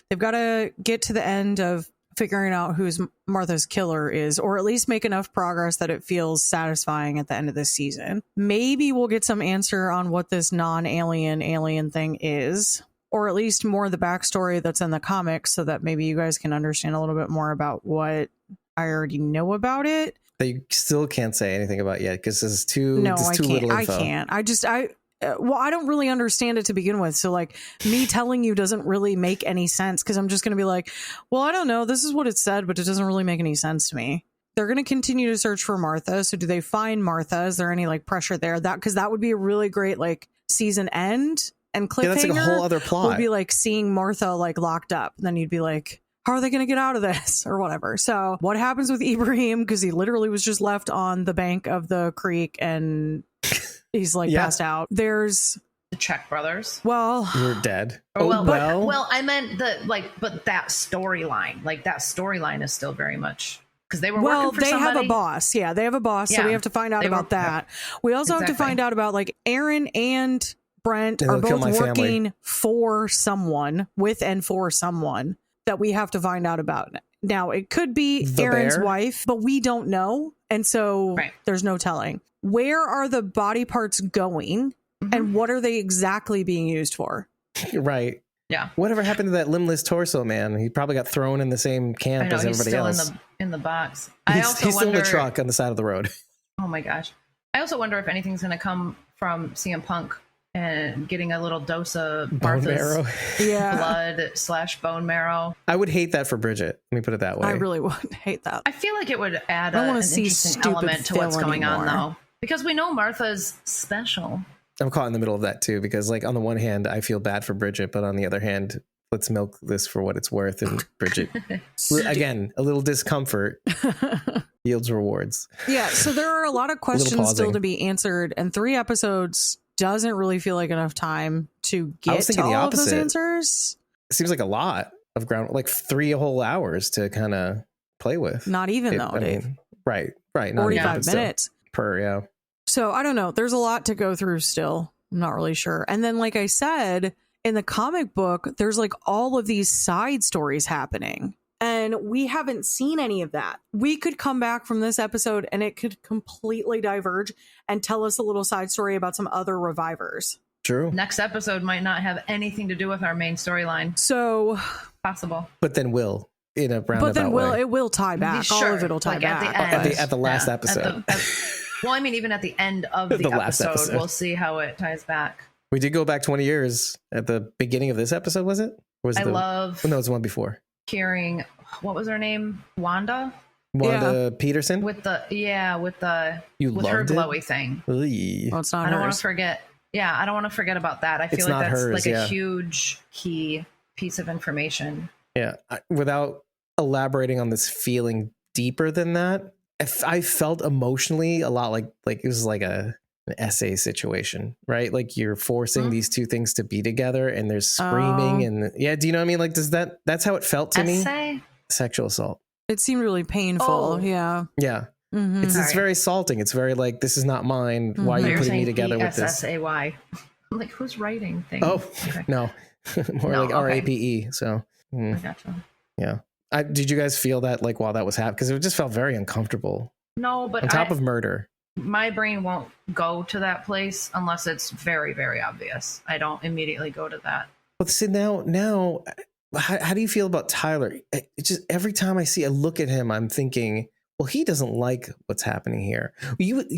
they've got to get to the end of figuring out who's Martha's killer is, or at least make enough progress that it feels satisfying at the end of this season. Maybe we'll get some answer on what this alien thing is, or at least more of the backstory that's in the comics so that maybe you guys can understand a little bit more about what I already know about it. That you still can't say anything about yet because this is too I little info. I can't. I don't really understand it to begin with. So like me telling you doesn't really make any sense because I'm just going to be like, well, I don't know. This is what it said, but it doesn't really make any sense to me. They're going to continue to search for Martha. So do they find Martha? Is there any like pressure there? Because that would be a really great like season end and cliffhanger. Yeah, that's like a whole other plot. Would be like seeing Martha like locked up. And then you'd be like, how are they going to get out of this or whatever? So what happens with Ibrahim? Because he literally was just left on the bank of the creek and he's like passed out. There's the Czech brothers. Well, you're dead. Well, I meant but that storyline, is still very much because they were working for somebody. Have a boss. Yeah, they have a boss. So we have to find out about that. We also have to find out about like Aaron and Brent are both working for someone that we have to find out about. Now it could be Aaron's wife, but we don't know. And so there's no telling. Where are the body parts going and what are they exactly being used for? Right. Yeah. Whatever happened to that limbless torso man? He probably got thrown in the same camp as everybody else. In the box. He's still in the truck on the side of the road. Oh my gosh. I also wonder if anything's going to come from CM Punk and getting a little dose of Bone marrow. blood/bone marrow. I would hate that for Bridget. Let me put it that way. I really would hate that. I feel like it would add an interesting element to what's going on, though. Because we know Martha's special. I'm caught in the middle of that, too, because, like, on the one hand, I feel bad for Bridget, but on the other hand, let's milk this for what it's worth. And Bridget, again, a little discomfort yields rewards. Yeah, so there are a lot of questions still pausing. to be answered, and 3 episodes doesn't really feel like enough time to I get was to thinking the all of those opposite. answers. It seems like a lot of ground, like 3 whole hours to kind of play with. Not even though, I Dave. mean, right. Not even, 45 but still. minutes. Per, yeah. So I don't know. There's a lot to go through still. I'm not really sure. And then, like I said, in the comic book, there's like all of these side stories happening. And we haven't seen any of that. We could come back from this episode and it could completely diverge and tell us a little side story about some other revivers. True. Next episode might not have anything to do with our main storyline. So possible. But then will in a roundabout But then way. it will tie back. All of it will tie like back. At the end. At the last episode. Well, I mean, even at the end of the, last episode, we'll see how it ties back. We did go back 20 years at the beginning of this episode, was it? Or was it love Oh, no, it was the one before. hearing, what was her name? Wanda Peterson? with her loved it? glowy thing. Eey. Well, it's not I don't want hers. to forget. Yeah, I don't want to forget about that. I feel It's like not that's hers, like yeah. a huge key piece of information. Yeah. Without elaborating on this feeling deeper than that, I felt emotionally a lot like it was like an essay situation, right? Like you're forcing these two things to be together and there's screaming and do you know what I mean? Like that's how it felt to Essay? me. Sexual assault. It seemed really painful. Oh. Yeah. Yeah. Mhm. It's very salting. It's very like, this is not mine. Why are you You're putting me saying together with this? PSSAY. I'm like, who's writing things? Oh, no. More No, like okay. RAPE. So, I gotcha. yeah. Did you guys feel that like while that was happening? Because it just felt very uncomfortable. No, but On top of murder. my brain won't go to that place unless it's very, very obvious. I don't immediately go to that. But see, now, how do you feel about Tyler? It's just every time I look at him, I'm thinking, well, he doesn't like what's happening here.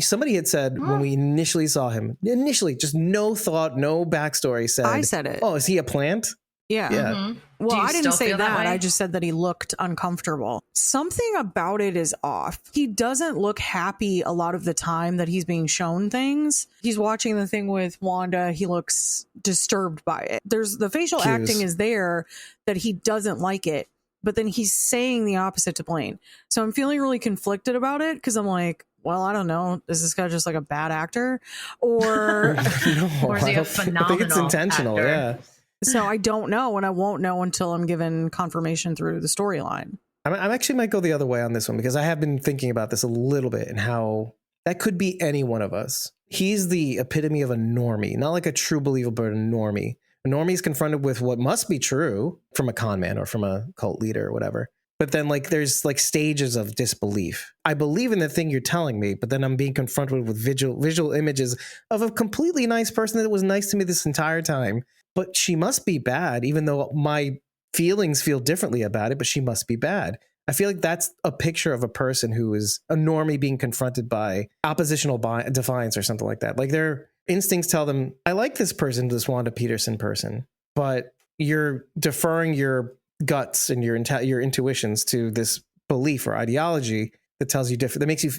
Somebody had said when we initially saw him, just no thought, no backstory, said, I said it. Oh, is he a plant? Yeah. Yeah. Well, Do you I didn't still say feel that. that way? I just said that he looked uncomfortable. Something about it is off. He doesn't look happy a lot of the time that he's being shown things. He's watching the thing with Wanda. He looks disturbed by it. There's the facial Cues. acting is there that he doesn't like it, but then he's saying the opposite to Blaine. So I'm feeling really conflicted about it because I'm like, well, I don't know. Is this guy just like a bad actor? Or No, Or is he I a think it's intentional. actor? Yeah. so I don't know, and I won't know until I'm given confirmation through the storyline. I actually might go the other way on this one because I have been thinking about this a little bit and how that could be any one of us. He's the epitome of a normie, not like a true believer, but a normie. A normie is confronted with what must be true from a con man or from a cult leader or whatever. But then like there's like stages of disbelief. I believe in the thing you're telling me, but then I'm being confronted with visual images of a completely nice person that was nice to me this entire time. But she must be bad, even though my feelings feel differently about it, but she must be bad. I feel like that's a picture of a person who is a normie being confronted by oppositional defiance or something like that. Like their instincts tell them, I like this person, this Wanda Peterson person, but you're deferring your guts and your intuitions to this belief or ideology that tells you different, that makes you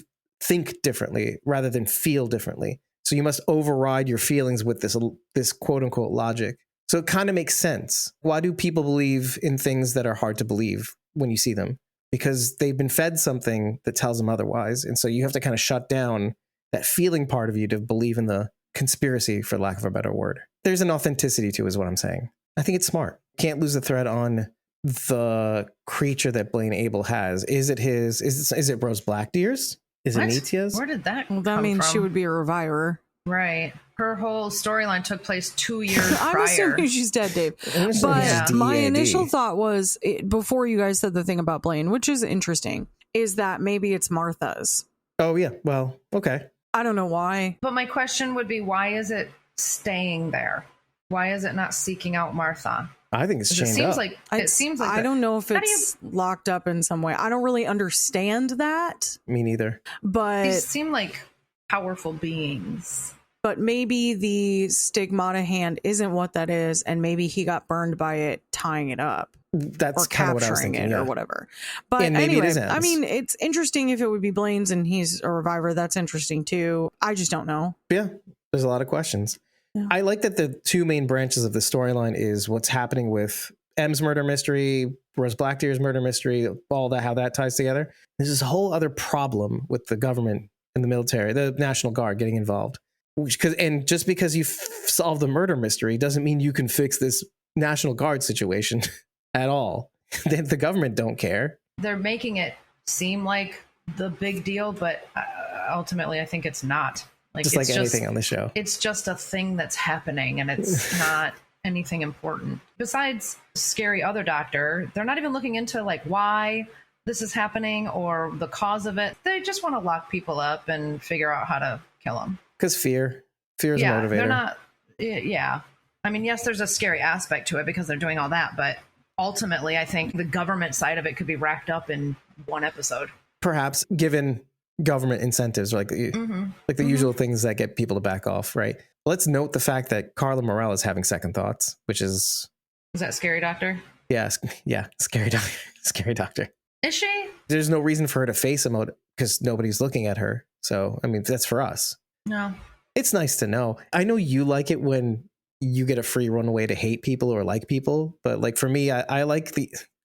think differently rather than feel differently. So you must override your feelings with this quote unquote logic. So it kind of makes sense. Why do people believe in things that are hard to believe when you see them? Because they've been fed something that tells them otherwise. And so you have to kind of shut down that feeling part of you to believe in the conspiracy, for lack of a better word. There's an authenticity to it, is what I'm saying. I think it's smart. Can't lose the thread on the creature that Blaine Abel has. Is it Rose Blackdeer's? Is What? it Nitia's? Where did that Well, that come means from? she would be a reviver. Right. Her whole storyline took place 2 years I'm prior. assuming she's dead, Dave. I'm assuming But she's my DAD. initial thought was, before you guys said the thing about Blaine, which is interesting, is that maybe it's Martha's. Oh, yeah. Well, okay. I don't know why. But my question would be, why is it staying there? Why is it not seeking out Martha? I think it's 'Cause chained it seems up. like it seems like I don't know if How do it's locked up in some way. I don't really understand that, Me neither. but these seem like powerful beings. maybe the stigmata hand isn't what that is, and maybe he got burned by it tying it up. That's Or kind of what I was capturing thinking. it Yeah. or whatever. But And maybe it anyway, is I Anne's. mean, it's interesting if it would be Blaine's and he's a reviver. That's interesting too. I just don't know. Yeah, there's a lot of questions. Yeah. I like that the two main branches of the storyline is what's happening with M's murder mystery, Rose Blackdeer's murder mystery, all that, how that ties together. There's this whole other problem with the government and the military, the National Guard getting involved. And just because you solve the murder mystery doesn't mean you can fix this National Guard situation at all. The government don't care. They're making it seem like the big deal, but ultimately I think it's not. Like, just like anything on the show. It's just a thing that's happening, and it's not anything important. Besides Scary Other Doctor, they're not even looking into like why this is happening or the cause of it. They just want to lock people up and figure out how to kill them. Because fear is a motivator. They're not. Yeah. I mean, yes, there's a scary aspect to it because they're doing all that, but ultimately, I think the government side of it could be racked up in one episode. Perhaps, given government incentives, like the usual things that get people to back off, right? Let's note the fact that Carla Morel is having second thoughts, which is that Scary Doctor? Yeah, Scary Doctor. Scary Doctor. Is she? There's no reason for her to face him because nobody's looking at her. So, I mean, that's for us. No. It's nice to know. I know you like it when you get a free runway to hate people or like people, but like for me, I like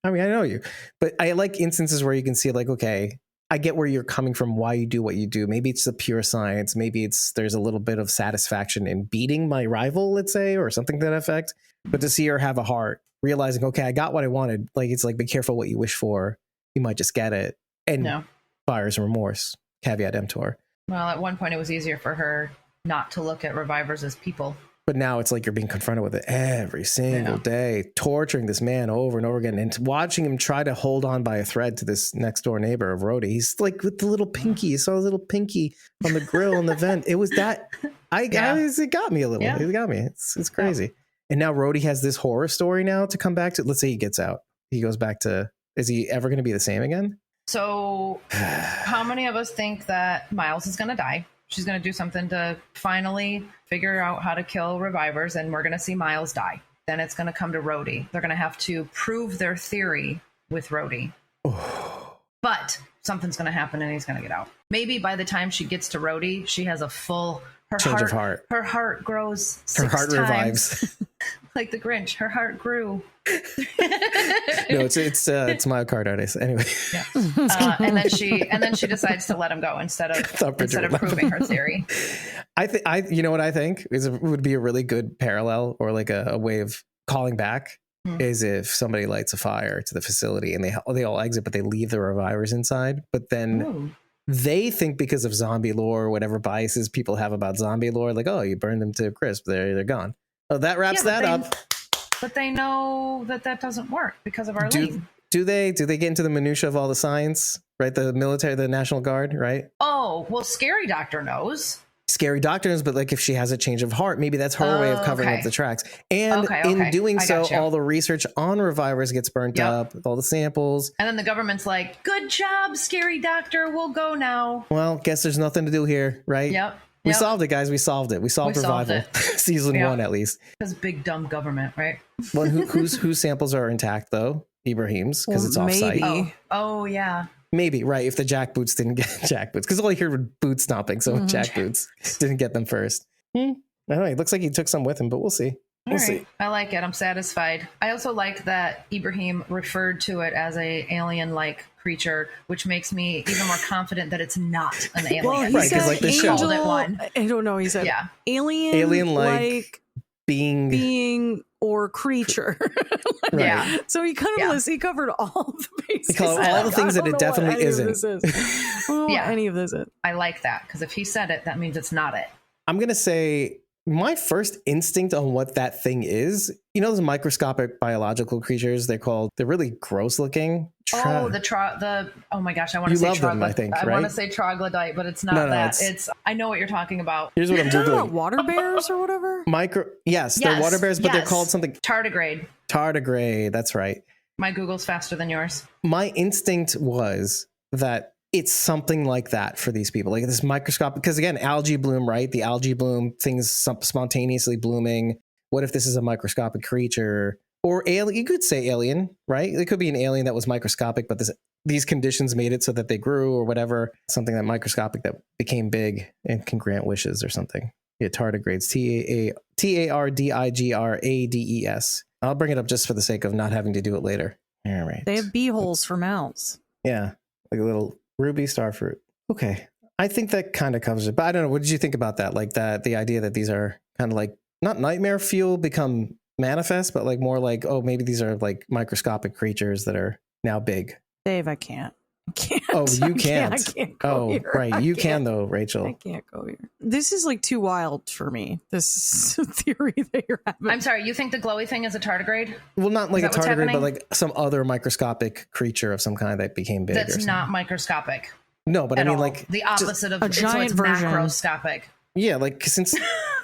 I know you, but I like instances where you can see like, okay, I get where you're coming from, why you do what you do. Maybe it's the pure science. Maybe there's a little bit of satisfaction in beating my rival, let's say, or something to that effect. But to see her have a heart, realizing, okay, I got what I wanted. Like, it's like, be careful what you wish for. You might just get it. And buyer's remorse, caveat emptor. Well, at one point it was easier for her not to look at revivers as people. But now it's like you're being confronted with it every single day, torturing this man over and over again, and watching him try to hold on by a thread to this next door neighbor of Rhodey. He's like with the little pinky. You saw a little pinky on the grill in the vent. It was that. It got me a little. Yeah. It got me. It's crazy. And now Rhodey has this horror story now to come back to. Let's say he gets out. He goes back to. Is he ever going to be the same again? So, how many of us think that Miles is going to die? She's going to do something to finally figure out how to kill revivers, and we're going to see Miles die. Then it's going to come to Rhodey. They're going to have to prove their theory with Rhodey. But something's going to happen, and he's going to get out. Maybe by the time she gets to Rhodey, she has a full change of heart. Her heart grows 6 Her heart times. revives. Like the Grinch, her heart grew. No, it's myocarditis. Anyway. Yeah. And then she decides to let him go instead of proving her theory. You know what I think would be a really good parallel, or like a way of calling back, is if somebody lights a fire to the facility and they all exit, but they leave the revivers inside. But then they think, because of zombie lore or whatever biases people have about zombie lore, like, oh, you burned them to a crisp, they're gone. Oh, that wraps that up. But they know that doesn't work because of Arlene. Do they get into the minutia of all the science, right? The military, the National Guard, right? Oh, well, Scary Doctor knows. Scary Doctor knows, but like if she has a change of heart, maybe that's her way of covering up the tracks. And in doing so, all the research on revivers gets burnt up, all the samples. And then the government's like, good job, Scary Doctor, we'll go now. Well, guess there's nothing to do here, right? Yep. We solved it, guys. We solved it. We solved revival. Season 1, at least. Because big dumb government, right? Well, whose samples are intact though? Ibrahim's, because it's off-site. Oh, yeah. Maybe, right? If the jackboots didn't get jackboots, because all you heard were boot stomping, so jackboots didn't get them first. I don't know. It looks like he took some with him, but we'll see. We'll see. I like it. I'm satisfied. I also like that Ibrahim referred to it as a alien-like creature, which makes me even more confident that it's not an alien. Well, he said like the angel. I don't know. He said alien-like being or creature. Yeah. So he kind of he covered all the bases. He called all the things that it definitely isn't. Any of this is. I like that, because if he said it, that means it's not it. I'm gonna say my first instinct on what that thing is, those microscopic biological creatures, they're really gross looking. Oh my gosh, I want to say love them, I think, right? I want to say troglodyte, but it's not that. I know what you're talking about. Here's what I'm Talking about water bears or whatever? Yes, they're water bears, but they're called something. Tardigrade. Tardigrade, that's right. My Google's faster than yours. My instinct was that it's something like that for these people, like this microscopic, because again, algae bloom, right? The algae bloom, things spontaneously blooming. What if this is a microscopic creature or alien? You could say alien, right? It could be an alien that was microscopic, but these conditions made it so that they grew or whatever. Something that microscopic that became big and can grant wishes or something. Yeah, tardigrades, TARDIGRADES. I'll bring it up just for the sake of not having to do it later. All right. They have bee holes for mouths. Yeah, like a little ruby starfruit. Okay, I think that kind of covers it. But I don't know. What did you think about that? Like that, the idea that these are kind of like not nightmare fuel become manifest, but like more like, oh, maybe these are like microscopic creatures that are now big. Dave, I can't. Oh, you can't. I can't go here. Right. You can though, Rachel. I can't go here. This is like too wild for me. This theory that you're having. I'm sorry. You think the glowy thing is a tardigrade? Well, not like a Is that what's tardigrade, but happening? like some other microscopic creature of some kind that became big. or That's something. not microscopic. No, but I at mean all. like the opposite of a it's giant version. macroscopic. Yeah, like since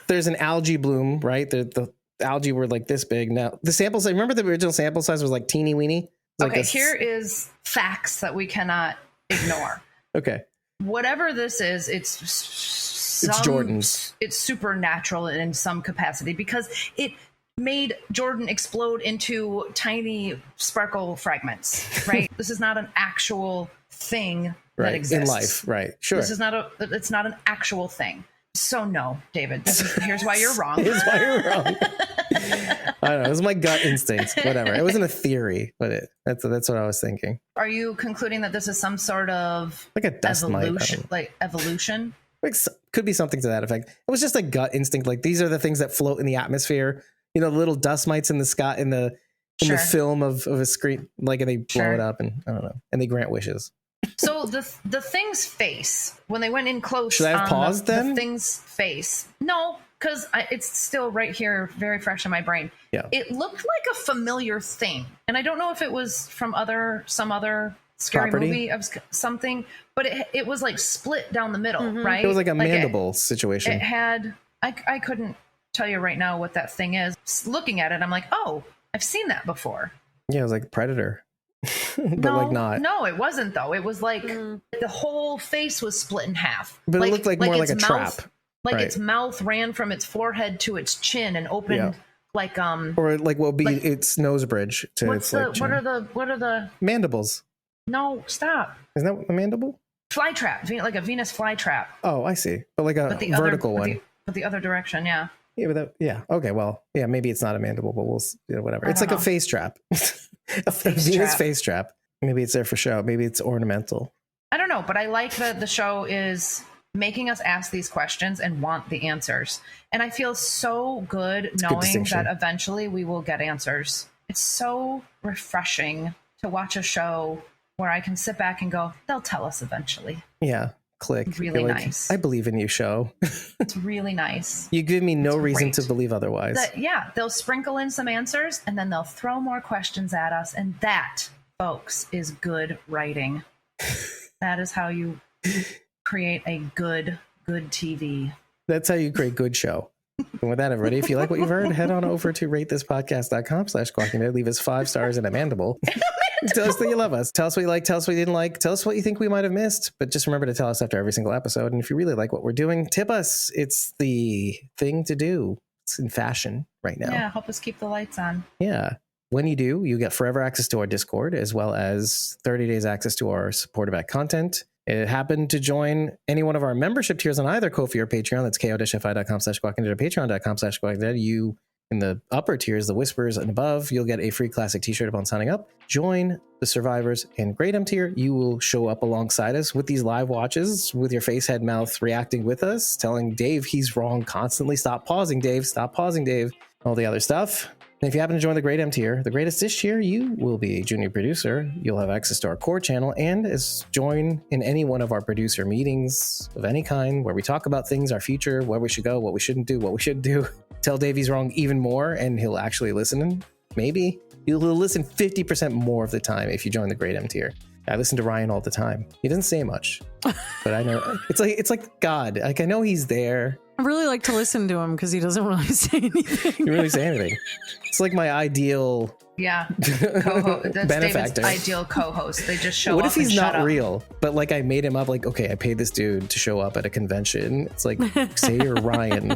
there's an algae bloom, right? The algae were like this big. Now the sample size. Remember the original sample size was like teeny weeny. Like Okay, here is facts that we cannot ignore. Okay. Whatever this is, it's Jordan's. It's supernatural in some capacity because it made Jordan explode into tiny sparkle fragments. Right. This is not an actual thing that Right. exists In life. Right. Sure. This is not it's not an actual thing. So no, David. Here's why you're wrong. Here's why you're wrong. I don't know. It was my gut instinct. Whatever. It wasn't a theory, but that's what I was thinking. Are you concluding that this is some sort of Like a dust mite. I don't evolution? know. Like evolution? Like, could be something to that effect. It was just a gut instinct. Like these are the things that float in the atmosphere. You know, the little dust mites in the sky in the Sure. film of a screen. Like, and they blow Sure. it up, and I don't know, and they grant wishes. So the thing's face, when they went in close, Should I have on paused the then? thing's face? No, because it's still right here, very fresh in my brain. Yeah. It looked like a familiar thing, and I don't know if it was from some other scary Property? movie of something, but it was like split down the middle, right? It was like a mandible situation. It had. I couldn't tell you right now what that thing is. Looking at it, I'm like, oh, I've seen that before. Yeah, it was like Predator. But no, like not. No, it wasn't though. It was like the whole face was split in half. But it looked like more like its a mouth, trap. Like Right. its mouth ran from its forehead to its chin and opened Yeah. like Or like what would be its nose bridge to what's its like the what are the mandibles. no stop Isn't that a mandible? fly trap like a Venus fly trap, Oh, I see. But like a but the vertical other, one. but the other direction, yeah. Yeah, but yeah. Okay, well, yeah, maybe it's not a mandible, but whatever. It's don't like a know. face trap. A Face Venus trap. face trap. Maybe it's there for show. Maybe it's ornamental. I don't know, but I like that the show is making us ask these questions and want the answers. And I feel so good a good knowing distinction. that eventually we will get answers. It's so refreshing to watch a show where I can sit back and go, they'll tell us eventually. Yeah. Click. Really You're like, nice. I believe in you, show. It's really nice. You give me no It's reason great. to believe otherwise. Yeah, they'll sprinkle in some answers and then they'll throw more questions at us. And that, folks, is good writing. That is how you create a good TV. That's how you create good show. And with that, everybody, if you like what you've heard, head on over to ratethispodcast.com/squawking. Leave us 5 stars and a mandible. Tell us that you love us. Tell us what you like. Tell us what you didn't like. Tell us what you think we might have missed. But just remember to tell us after every single episode. And if you really like what we're doing, tip us. It's the thing to do. It's in fashion right now. Yeah, help us keep the lights on. Yeah. When you do, you get forever access to our Discord, as well as 30 days access to our supporter back content. It happened to join any one of our membership tiers on either Ko-fi or Patreon. That's ko-fi.com/squawking or patreon.com/squawking. You in the upper tiers, the whispers and above, you'll get a free classic t-shirt upon signing up. Join the survivors and Great M tier. You will show up alongside us with these live watches with your face, head, mouth, reacting with us, telling Dave he's wrong constantly. Stop pausing, Dave. Stop pausing, Dave. All the other stuff. And if you happen to join the Great M tier, the greatest this tier, you will be a junior producer. You'll have access to our core channel and join in any one of our producer meetings of any kind where we talk about things, our future, where we should go, what we shouldn't do, what we should do. Tell Dave he's wrong even more, and he'll actually listen. Maybe he'll listen 50% more of the time if you join the Great M tier. I listen to Ryan all the time. He doesn't say much, but I know it's like God. Like I know he's there. I really like to listen to him because he doesn't really say anything. He really say anything. It's like my ideal Yeah, that's benefactor. David's ideal co-host. They just show What up if he's and shut not up. real? But like I made him up. Like okay, I paid this dude to show up at a convention. It's like say you're Ryan.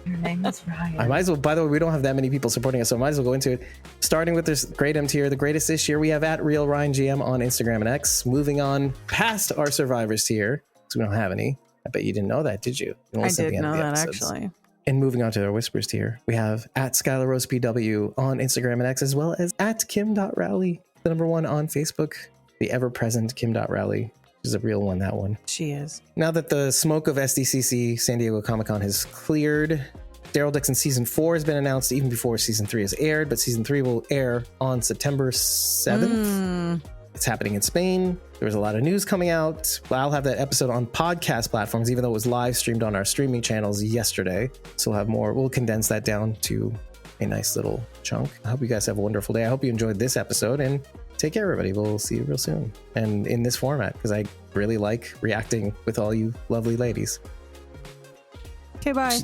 Your name is Ryan. I might as well. By the way, we don't have that many people supporting us, so I might as well go into it. Starting with this Great M tier, the greatest this year, we have at Real Ryan GM on Instagram and X. Moving on past our survivors tier, because we don't have any. I bet you didn't know that, did you? You I listened to did the end of know the that episodes. actually. And moving on to our whispers tier, we have at Skylar Rose PW on Instagram and X, as well as at Kim.Rowley, the number one on Facebook, the ever-present Kim.Rowley. She's a real one, that one. She is. Now that the smoke of SDCC San Diego Comic-Con has cleared, Daryl Dixon Season 4 has been announced even before Season 3 has aired, but Season 3 will air on September 7th. It's happening in Spain. There was a lot of news coming out. I'll have that episode on podcast platforms, even though it was live streamed on our streaming channels yesterday. So we'll have more. We'll condense that down to a nice little chunk. I hope you guys have a wonderful day. I hope you enjoyed this episode, and take care, everybody. We'll see you real soon. And in this format, because I really like reacting with all you lovely ladies. Okay, bye.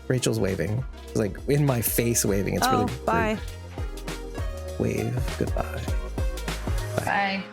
Rachel's waving. It's like in my face waving. It's really bye. Wave. Goodbye. Bye.